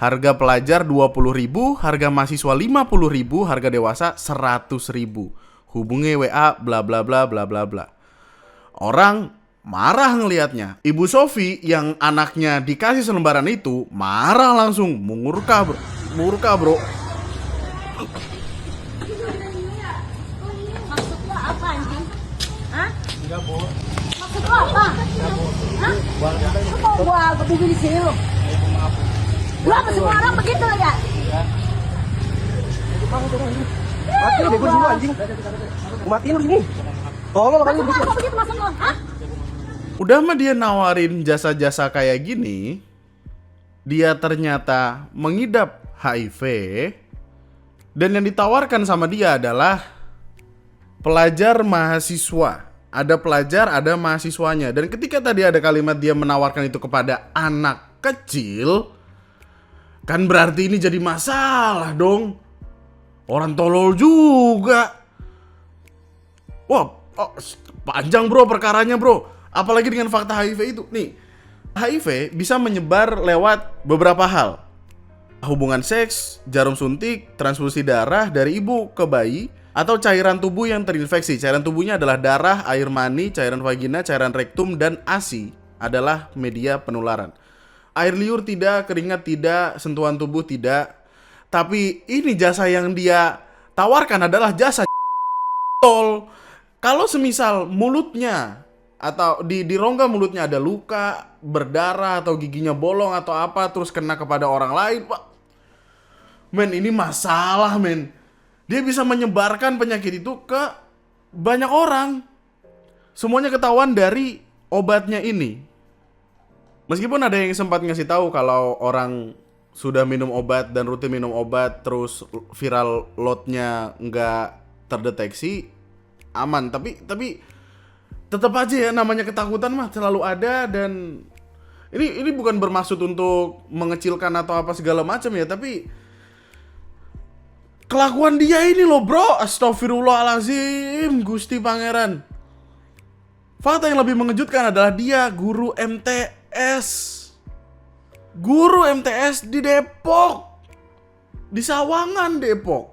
harga pelajar 20.000, harga mahasiswa 50.000, harga dewasa 100.000. Hubungi WA bla bla bla bla bla bla. Orang marah ngelihatnya. Ibu Sofi yang anaknya dikasih selembaran itu marah langsung, murka bro. Maksud lo apa anjing? Hah? Enggak, Bu. Maksud lo apa? Hah? Lu mau gua berdiri di sini lo? Lu apa semua orang begitu ya? Mati lu bego dulu anjing. Matiin lu sini. Maksud lo apa begitu maksud lo? Hah? Udah mah dia nawarin jasa-jasa kayak gini, dia ternyata mengidap HIV, dan yang ditawarkan sama dia adalah pelajar mahasiswa. Ada pelajar, ada mahasiswanya. Dan ketika tadi ada kalimat dia menawarkan itu kepada anak kecil, kan berarti ini jadi masalah dong. Orang tolol juga. Wah, panjang bro perkaranya bro. Apalagi dengan fakta HIV itu. Nih, HIV bisa menyebar lewat beberapa hal. Hubungan seks, jarum suntik, transfusi darah dari ibu ke bayi, atau cairan tubuh yang terinfeksi. Cairan tubuhnya adalah darah, air mani, cairan vagina, cairan rektum, dan ASI adalah media penularan. Air liur tidak, keringat tidak, sentuhan tubuh tidak. Tapi ini jasa yang dia tawarkan adalah jasa tol. Kalau semisal mulutnya atau di rongga mulutnya ada luka, berdarah, atau giginya bolong atau apa, terus kena kepada orang lain, Pak. Men, ini masalah, men. Dia bisa menyebarkan penyakit itu ke banyak orang. Semuanya ketahuan dari obatnya ini. Meskipun ada yang sempat ngasih tahu kalau orang sudah minum obat dan rutin minum obat terus viral loadnya nggak terdeteksi, aman. Tapi tetap aja ya, namanya ketakutan mah selalu ada. Dan ini bukan bermaksud untuk mengecilkan atau apa segala macam ya, tapi kelakuan dia ini loh bro, astagfirullahalazim, Gusti Pangeran. Fakta yang lebih mengejutkan adalah dia guru MTS. Guru MTS di Depok. Di Sawangan, Depok.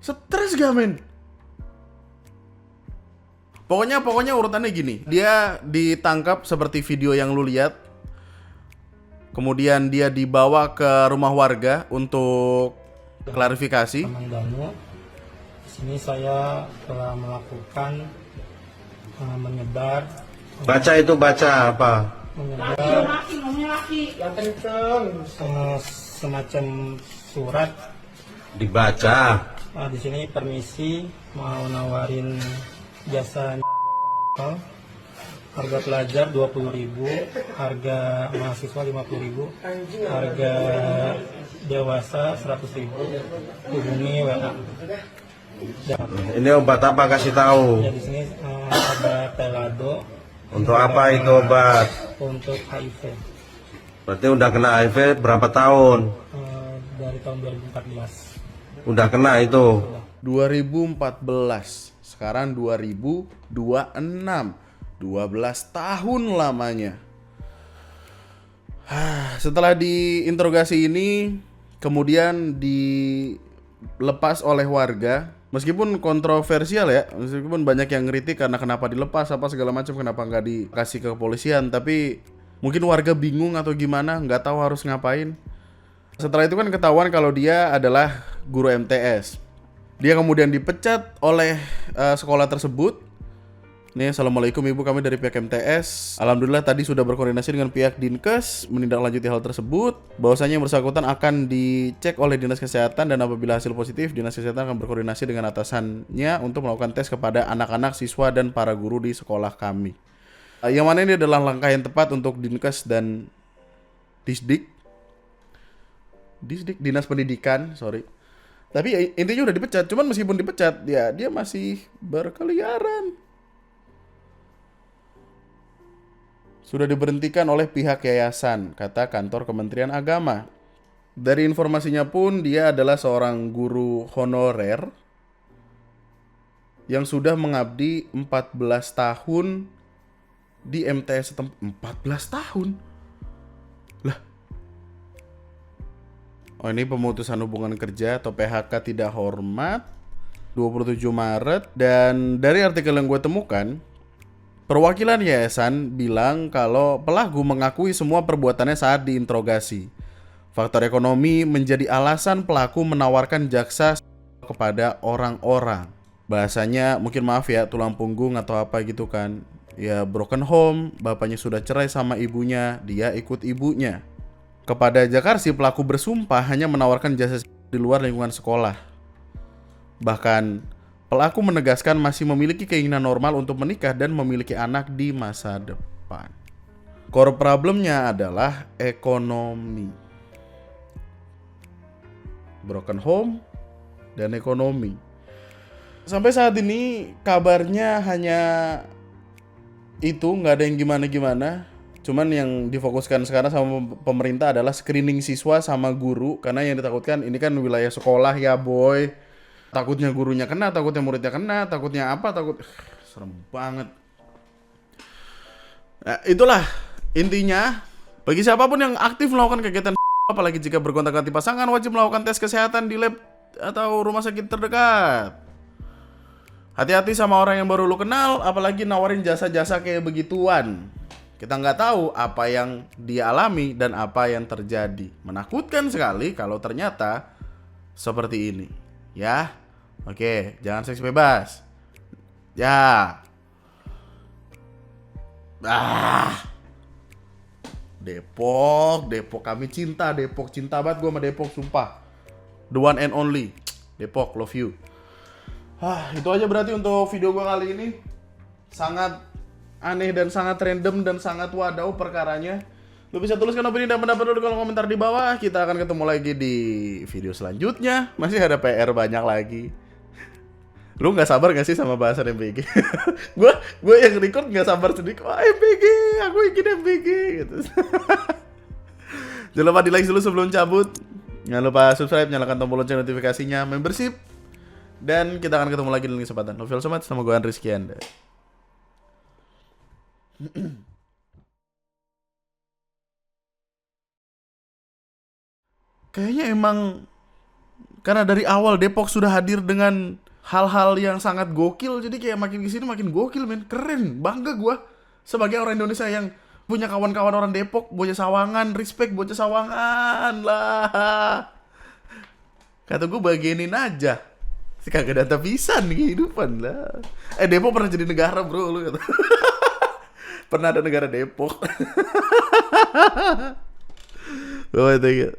Stres gak men? Pokoknya urutannya gini. Dia ditangkap seperti video yang lu lihat. Kemudian dia dibawa ke rumah warga untuk klarifikasi. Di sini saya telah melakukan menyebar. Baca itu baca apa? Menyebar semacam surat. Dibaca. Di sini permisi mau nawarin jasa harga pelajar 20.000, harga mahasiswa 50.000, harga dewasa 100.000. Hubungi WA. Ini obat apa, kasih tahu? Ya, di sini ada Pelado. Untuk apa itu obat? Untuk HIV. Berarti udah kena HIV berapa tahun? Dari tahun 2014. Udah kena itu? 2014. Sekarang 2026. 12 tahun lamanya. Setelah diinterogasi ini, kemudian dilepas oleh warga. Meskipun kontroversial ya, meskipun banyak yang ngeritik karena kenapa dilepas, apa segala macam, kenapa nggak dikasih ke kepolisian. Tapi mungkin warga bingung atau gimana, nggak tahu harus ngapain. Setelah itu kan ketahuan kalau dia adalah guru MTS. Dia kemudian dipecat oleh sekolah tersebut. Nih, assalamualaikum ibu, kami dari pihak MTS. Alhamdulillah tadi sudah berkoordinasi dengan pihak Dinkes menindaklanjuti hal tersebut. Bahwasanya yang bersangkutan akan dicek oleh Dinas Kesehatan dan apabila hasil positif, Dinas Kesehatan akan berkoordinasi dengan atasannya untuk melakukan tes kepada anak-anak, siswa, dan para guru di sekolah kami. Yang mana ini adalah langkah yang tepat untuk Dinkes dan Dinas Pendidikan, Tapi intinya udah dipecat. Cuman meskipun dipecat, ya dia masih berkeliaran. Sudah diberhentikan oleh pihak yayasan, kata kantor Kementerian Agama. Dari informasinya pun dia adalah seorang guru honorer yang sudah mengabdi 14 tahun di MTS. 14 tahun? Lah. Oh, ini pemutusan hubungan kerja atau PHK tidak hormat 27 Maret. Dan dari artikel yang gue temukan, perwakilan yayasan bilang kalau pelaku mengakui semua perbuatannya saat diinterogasi. Faktor ekonomi menjadi alasan pelaku menawarkan jaksa kepada orang-orang. Bahasanya mungkin maaf ya, tulang punggung atau apa gitu kan. Ya broken home, bapaknya sudah cerai sama ibunya, dia ikut ibunya. Kepada Jakarsi, pelaku bersumpah hanya menawarkan jasa di luar lingkungan sekolah. Bahkan Pelaku menegaskan masih memiliki keinginan normal untuk menikah dan memiliki anak di masa depan. Core problemnya adalah ekonomi. Broken home dan ekonomi. Sampai saat ini kabarnya hanya itu, nggak ada yang gimana-gimana. Cuman yang difokuskan sekarang sama pemerintah adalah screening siswa sama guru, karena yang ditakutkan ini kan wilayah sekolah ya boy. Takutnya gurunya kena, takutnya muridnya kena, takutnya apa, serem banget. Nah, itulah intinya. Bagi siapapun yang aktif melakukan kegiatan apalagi jika bergonta-ganti pasangan, wajib melakukan tes kesehatan di lab atau rumah sakit terdekat. Hati-hati sama orang yang baru lu kenal, apalagi nawarin jasa-jasa kayak begituan. Kita nggak tahu apa yang dia alami dan apa yang terjadi. Menakutkan sekali kalau ternyata seperti ini. Ya, oke, jangan seks bebas. Ya. Depok kami cinta Depok, cinta banget gue sama Depok, sumpah. The one and only Depok, love you. Itu aja berarti untuk video gue kali ini. Sangat aneh dan sangat random dan sangat wadau perkaranya. Lu bisa tuliskan opini dan pendapat lu di kolom komentar di bawah. Kita akan ketemu lagi di video selanjutnya. Masih ada PR banyak lagi. Lu gak sabar gak sih sama bahasan MBG? gue yang record gak sabar sedikit. Wah, MBG, aku ingin MBG gitu. Jangan lupa di like dulu sebelum cabut. Jangan lupa subscribe, nyalakan tombol lonceng notifikasinya, membership. Dan kita akan ketemu lagi di kesempatan. Love you all so much. Sama gue Andri Skianda. Kayaknya emang karena dari awal Depok sudah hadir dengan hal-hal yang sangat gokil, jadi kayak makin kesini makin gokil, men. Keren, bangga gue sebagai orang Indonesia yang punya kawan-kawan orang Depok, bocah Sawangan, respect bocah Sawangan lah. Kata gue bagianin aja. Kagak data pisan kehidupan lah. Depok pernah jadi negara bro, lu kata. Pernah ada negara Depok. Bye-bye, thank you.